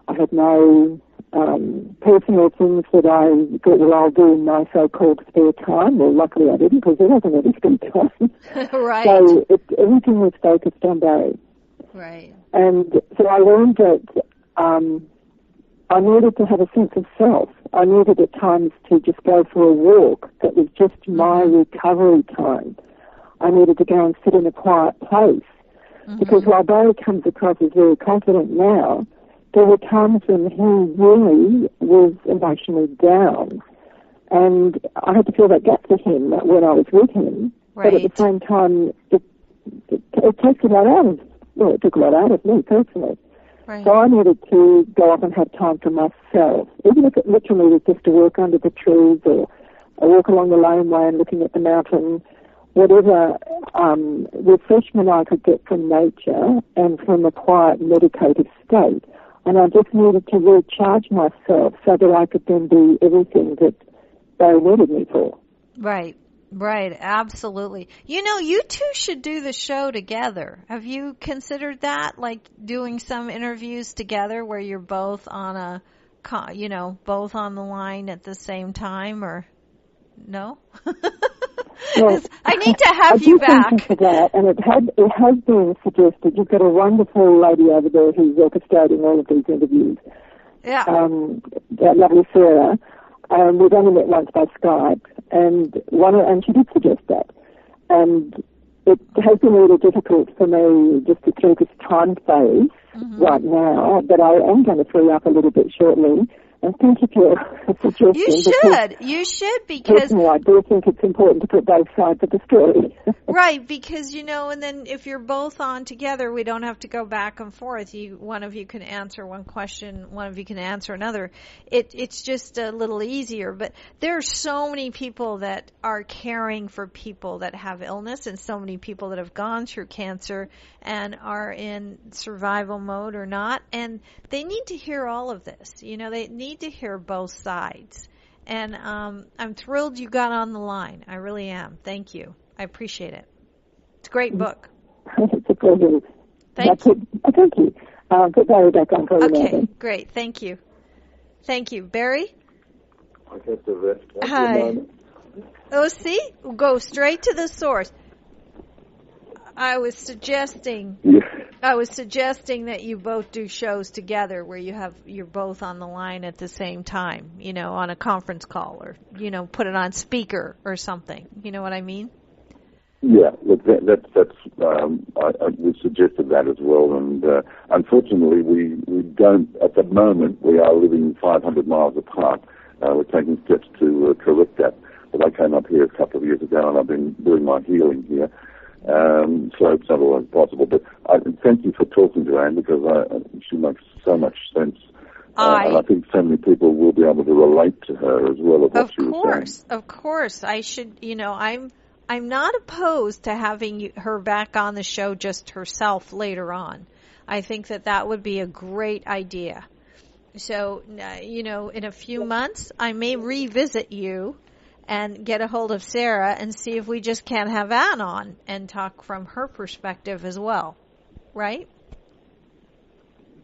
I had no personal things that I thought, well, I'll do in my so-called spare time. Well, luckily I didn't, because there wasn't any spare time.
Right.
So everything was focused on Barry.
Right.
And so I learned that I needed to have a sense of self. I needed at times to just go for a walk that was just my recovery time. I needed to go and sit in a quiet place. Because while Barry comes across as very confident now, there were times when he really was emotionally down. And I had to fill that gap for him when I was with him.
Right.
But at the same time, it takes a lot out of, well, it took a lot out of me personally.
Right.
So I needed to go off and have time for myself, even if it literally was just to walk under the trees or a walk along the laneway and looking at the mountain, whatever refreshment I could get from nature and from a quiet meditative state. And I just needed to recharge myself so that I could then be everything that they needed me for.
Right. Right, absolutely. You two should do the show together. Have you considered that? Like doing some interviews together where you're both on both on the line at the same time, or no?
Well,
I need to have you back.
For that, and it has been suggested. You've got a wonderful lady over there who's orchestrating all of these interviews.
Yeah.
That lovely Sarah. We've only met once by Skype, and she did suggest that. And it has been really difficult for me just to through this time phase right now, but I am going to free up a little bit shortly And thank you for your suggestion.
You should, because...
Personally, I do think it's important to put both sides of the story.
Right, because, and then if you're both on together, we don't have to go back and forth. One of you can answer one question, one of you can answer another. It's just a little easier. But there are so many people that are caring for people that have illness, and so many people that have gone through cancer and are in survival mode or not, and they need to hear all of this. They need to hear both sides. And I'm thrilled you got on the line. I really am. Thank you. I appreciate it. It's a great book.
It's a pleasure.
Thank you.
Thank you. Put Barry back on for a minute.
Okay, great. Thank you. Thank you. Barry?
Okay, so
Hi. Oh, see? Go straight to the source. I was suggesting that you both do shows together where you're both on the line at the same time, on a conference call, or, put it on speaker or something. You know what I mean?
Yeah, look, we suggested that as well, and unfortunately we don't, at the moment, we are living 500 miles apart. We're taking steps to correct that. But I came up here a couple of years ago, and I've been doing my healing here. So it's not always possible. But thank you for talking to Anne, because she makes so much sense. And I think so many people will be able to relate to her as well as what she was saying.
Of course. I should, I'm not opposed to having her back on the show just herself later on. I think that would be a great idea. So, in a few months, I may revisit you and get a hold of Sarah and see if we just can't have Anne on and talk from her perspective as well. Right?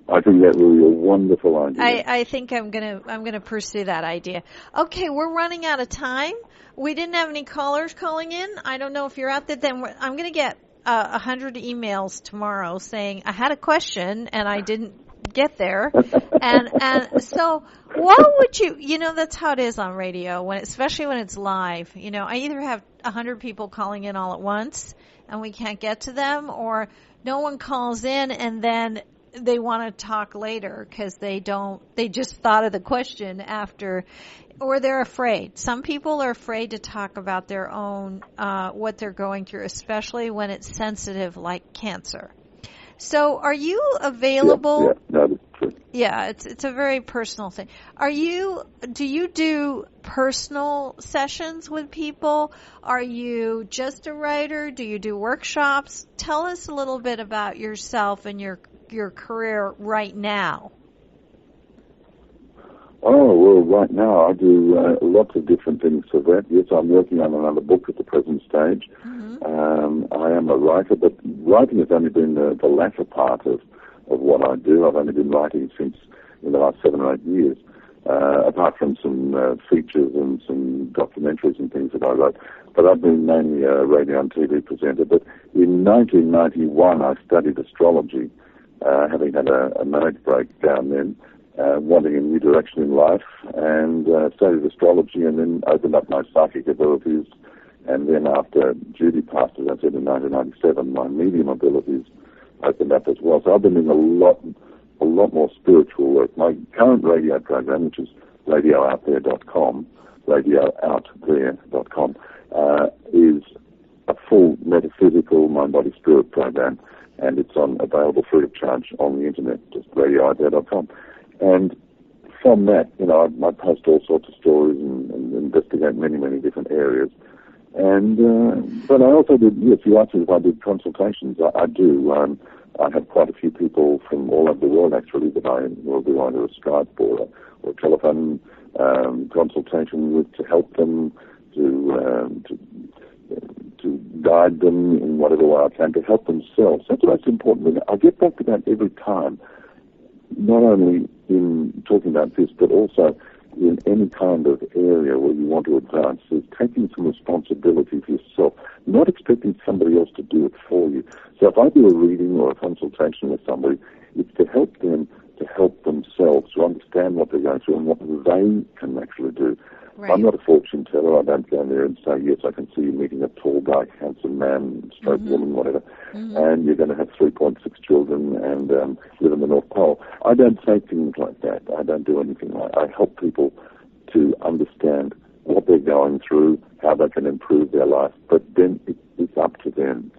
I think that would be a wonderful idea.
I think I'm gonna pursue that idea. Okay, we're running out of time. We didn't have any callers calling in. I don't know if you're out there. Then I'm gonna get 100 emails tomorrow saying I had a question and I didn't get there. and so what would you that's how it is on radio, especially when it's live. I either have 100 people calling in all at once and we can't get to them, or no one calls in and then they want to talk later because they just thought of the question after, or they're afraid. Some people are afraid to talk about their own, what they're going through, especially when it's sensitive like cancer. So are you available?
Yeah, that's true.
Yeah, it's a very personal thing. Do you do personal sessions with people? Are you just a writer? Do you do workshops? Tell us a little bit about yourself and your career right now.
Oh, well, right now I do lots of different things for that. Yes, I'm working on another book at the present stage. Mm-hmm. I am a writer, but writing has only been the latter part of what I do. I've only been writing since in the last 7 or 8 years, apart from some features and some documentaries and things that I wrote. But I've been mainly a radio and TV presenter. But in 1991, I studied astrology, having had a marriage break down then. Wanting a new direction in life, and studied astrology, and then opened up my psychic abilities. And then after Judy passed, as I said, in 1997, my medium abilities opened up as well. So I've been doing a lot more spiritual work. My current radio program, which is radiooutthere.com, is a full metaphysical mind-body-spirit program, and it's available free of charge on the internet, just radiooutthere.com. And from that, I post all sorts of stories and investigate many, many different areas. And but I also did, yes, you asked me if I did consultations. I do. I have quite a few people from all over the world, actually, that I will do either a Skype or a telephone consultation with, to help them, to guide them in whatever way I can, to help themselves. That's the most important thing. I get back to that every time, not only in talking about this, but also in any kind of area where you want to advance, is taking some responsibility for yourself, not expecting somebody else to do it for you. So if I do a reading or a consultation with somebody, it's to help them to help themselves, to understand what they're going through and what they can actually do.
Right.
I'm not a fortune teller. I don't go in there and say, yes, I can see you meeting a tall guy, handsome man, straight woman, whatever, and you're going to have 3.6 children and live in the North Pole. I don't say things like that. I don't do anything like that. I help people to understand what they're going through, how they can improve their life, but then it's up to them.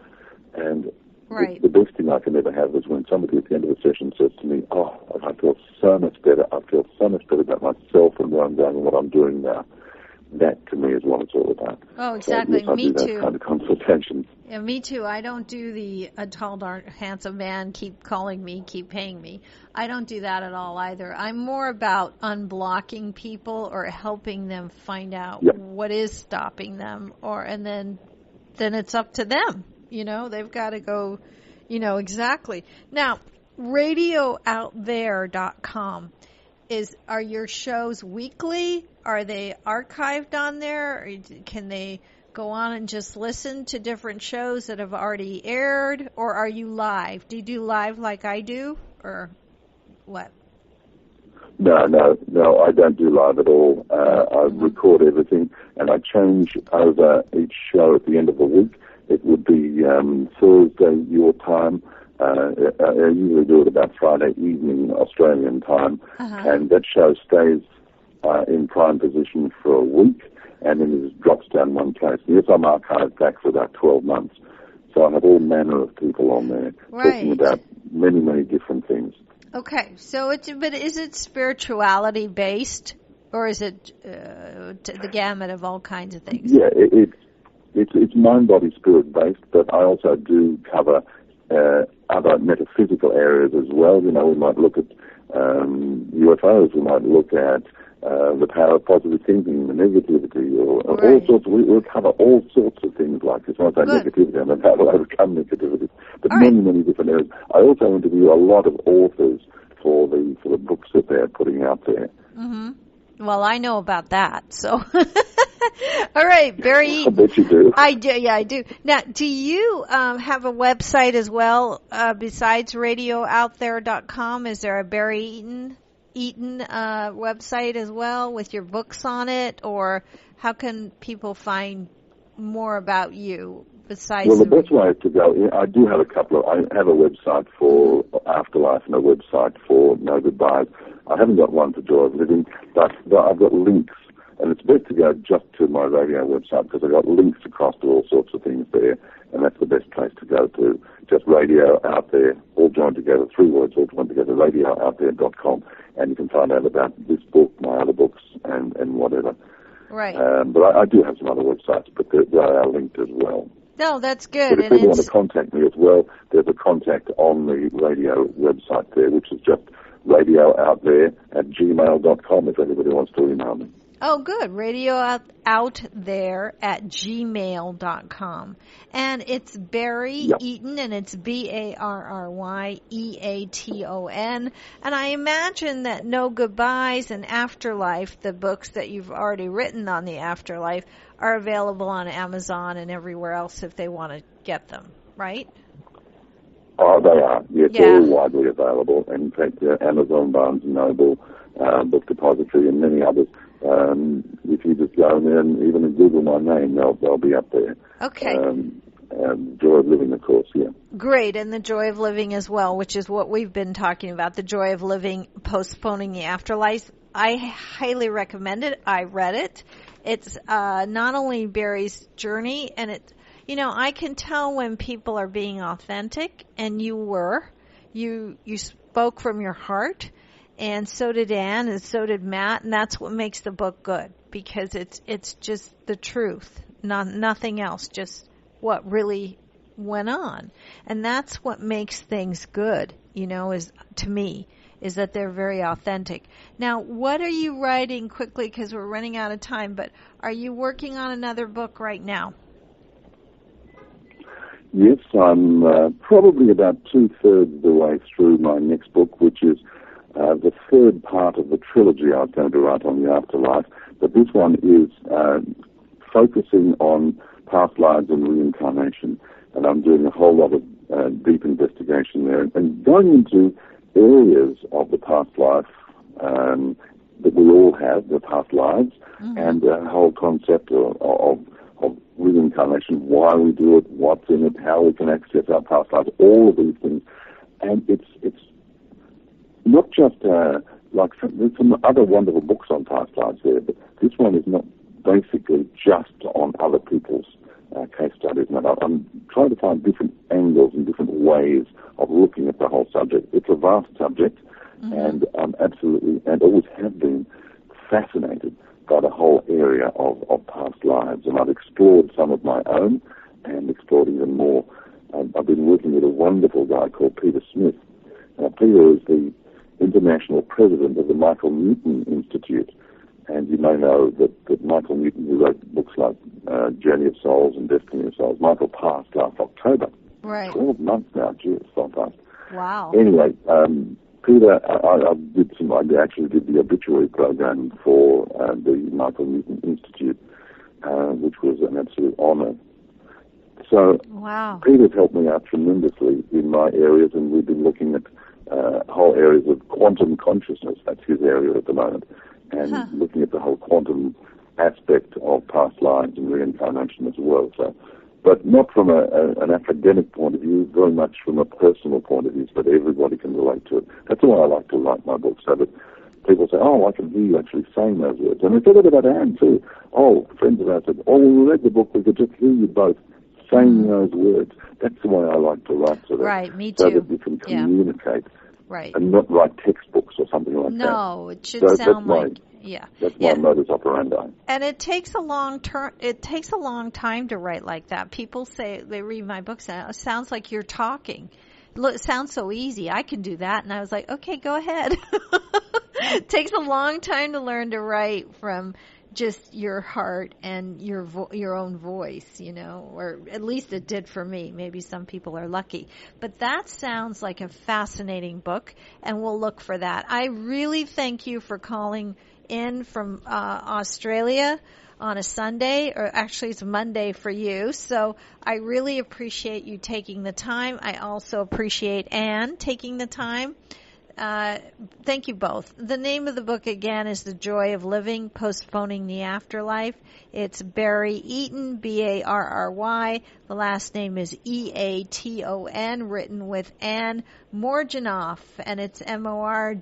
And
right.
the best thing I can ever have is when somebody at the end of the session says to me, oh, I feel so much better. I feel so much better about myself and where I'm going and what I'm doing now. That, to me, is what it's all about.
Oh, exactly.
So, yes,
me
I do
too.
that kind of consultations.
Yeah, me too. I don't do the tall, dark, handsome man, keep calling me, keep paying me. I don't do that at all either. I'm more about unblocking people or helping them find out what is stopping them, and then it's up to them. They've got to go, exactly. Now, radioouthere.com. Are your shows weekly? Are they archived on there? Or can they go on and just listen to different shows that have already aired? Or are you live? Do you do live like I do? Or what?
No, I don't do live at all. I record everything, and I change over each show at the end of the week. It would be Thursday your time. I usually do it about Friday evening Australian time, and that show stays in prime position for a week, and then it just drops down one place. Yes, I'm archived back for about 12 months, so I have all manner of people on there talking about many, many different things.
Okay, so but is it spirituality based, or is it the gamut of all kinds of things?
Yeah, it's mind, body, spirit based, but I also do cover other metaphysical areas as well. We might look at UFOs, we might look at the power of positive thinking, the negativity, or all sorts. We'll cover all sorts of things like this. When I say negativity, I mean how to overcome negativity, but many different areas. I also interview a lot of authors for the books that they're putting out there.
Mm-hmm. Well, I know about that, so. All right, Barry Eaton.
I bet you do.
I do, yeah, I do. Now, do you have a website as well besides radioouthere.com? Is there a Barry Eaton website as well with your books on it, or how can people find more about you besides?
Well, the best way is to go. I do have I have a website for Afterlife and a website for No Goodbyes. I haven't got one for Joy of Living, but I've got links. And it's best to go just to my radio website because I've got links across to all sorts of things there, and that's the best place to go to. Just Radio Out There, all joined together, 3 words all joined together, radioouthere.com, and you can find out about this book, my other books, and whatever.
Right.
But I do have some other websites, but they are linked as well.
No, that's good.
But if people want to contact me as well, there's a contact on the radio website there, which is just radioouthere@gmail.com if anybody wants to email me.
Oh, good. radioouthere@gmail.com. And it's Barry Eaton, and it's BarryEaton. And I imagine that No Goodbyes and Afterlife, the books that you've already written on the afterlife, are available on Amazon and everywhere else if they want to get them, right?
Oh, they are. Yes, they're all widely available. In fact, Amazon, Barnes & Noble, Book Depository, and many others. If you just go in there and even Google my name, they'll be up there.
Okay.
Joy of Living, of course, yeah.
Great, and The Joy of Living as well, which is what we've been talking about, The Joy of Living, Postponing the Afterlife. I highly recommend it. I read it. It's not only Barry's journey, and I can tell when people are being authentic, and you were. You spoke from your heart. And so did Ann, and so did Matt, and that's what makes the book good, because it's just the truth, nothing else, just what really went on. And that's what makes things good, is to me, is that they're very authentic. Now, what are you writing quickly, because we're running out of time, but are you working on another book right now?
Yes, I'm probably about 2/3 of the way through my next book, which is the third part of the trilogy I was going to write on the afterlife, but this one is focusing on past lives and reincarnation, and I'm doing a whole lot of deep investigation there and going into areas of the past life that we all have, the past lives, and the whole concept of reincarnation, why we do it, what's in it, how we can access our past lives, all of these things. And it's not just like there's some other wonderful books on past lives there, but this one is not basically just on other people's case studies. And I'm trying to find different angles and different ways of looking at the whole subject. It's a vast subject, and I'm absolutely, and always have been, fascinated by the whole area of past lives. And I've explored some of my own and explored even more. I've been working with a wonderful guy called Peter Smith. Peter is the international president of the Michael Newton Institute. And you may know that Michael Newton, who wrote books like Journey of Souls and Destiny of Souls, Michael passed last October.
Right.
12 months now. Gee, it's so fast.
Wow.
Anyway, Peter, I actually did the obituary program for the Michael Newton Institute, which was an absolute honor. So
wow.
Peter's helped me out tremendously in my areas, and we've been looking at whole areas of quantum consciousness. That's his area at the moment. And looking at the whole quantum aspect of past lives and reincarnation as well. So, but not from an academic point of view, very much from a personal point of view, so that everybody can relate to it. That's why I like to write my books, so that people say, oh, I can hear you actually saying those words. And I said it about Anne too. Oh, friends of ours said, oh, when we read the book, we could just hear you both saying those words. That's the way I like to write, so that,
right, me
so
too.
that you can communicate.
Right.
And not write textbooks or something like that.
No, it should sound like,
that's my modus operandi.
And it takes a long time to write like that. People say, they read my books, and it sounds like you're talking. It sounds so easy. I can do that. And I was like, okay, go ahead. It takes a long time to learn to write from just your heart and your own voice, or at least it did for me. Maybe some people are lucky. But that sounds like a fascinating book, and we'll look for that. I really thank you for calling in from Australia on a Sunday, or actually it's Monday for you. So I really appreciate you taking the time. I also appreciate Anne taking the time. Thank you both. The name of the book again is The Joy of Living, Postponing the Afterlife. It's Barry Eaton, B-A-R-R-Y. The last name is E-A-T-O-N, written with Anne Morjanoff, and it's M-O-R-J-A-N-O-F-F.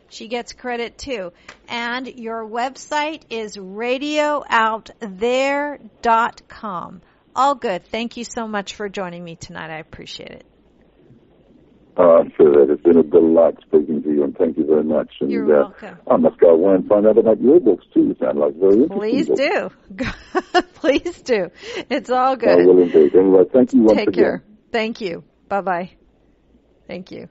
She gets credit too. And your website is radioutthere.com. All good. Thank you so much for joining me tonight. I appreciate it.
I'm sure that it's been a delight speaking to you, and thank you very much. And,
you're welcome.
I must go away and find out about your books, too. You sound like very interesting.
Please do. Please do. It's all good.
I will indeed. Anyway, thank you once again.
Take care. Thank you. Bye-bye. Thank you.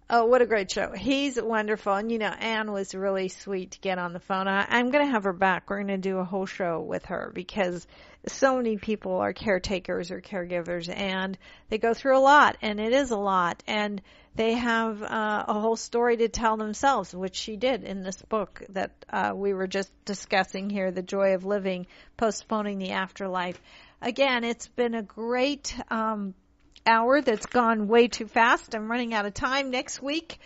Oh, what a great show. He's wonderful. And, Anne was really sweet to get on the phone. I'm going to have her back. We're going to do a whole show with her because so many people are caretakers or caregivers, and they go through a lot, and it is a lot. And they have a whole story to tell themselves, which she did in this book that we were just discussing here, The Joy of Living, Postponing the Afterlife. Again, it's been a great hour that's gone way too fast. I'm running out of time. Next week,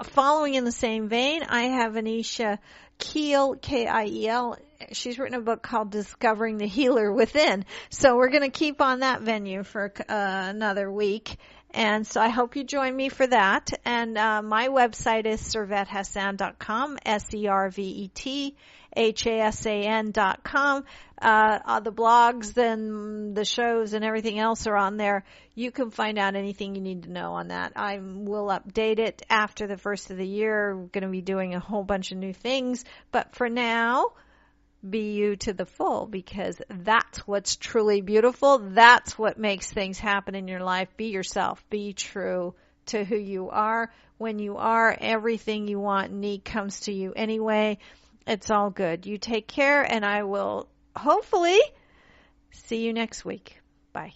following in the same vein, I have Anisha Kiel, K-I-E-L. She's written a book called Discovering the Healer Within. So we're going to keep on that venue for another week. And so I hope you join me for that. And my website is servethassan.com, ServetHassan.com. The blogs and the shows and everything else are on there. You can find out anything you need to know on that. I will update it after the first of the year. We're going to be doing a whole bunch of new things. But for now, be you to the full, because that's what's truly beautiful. That's what makes things happen in your life. Be yourself. Be true to who you are. When you are, everything you want and need comes to you anyway. It's all good. You take care, and I will hopefully see you next week. Bye.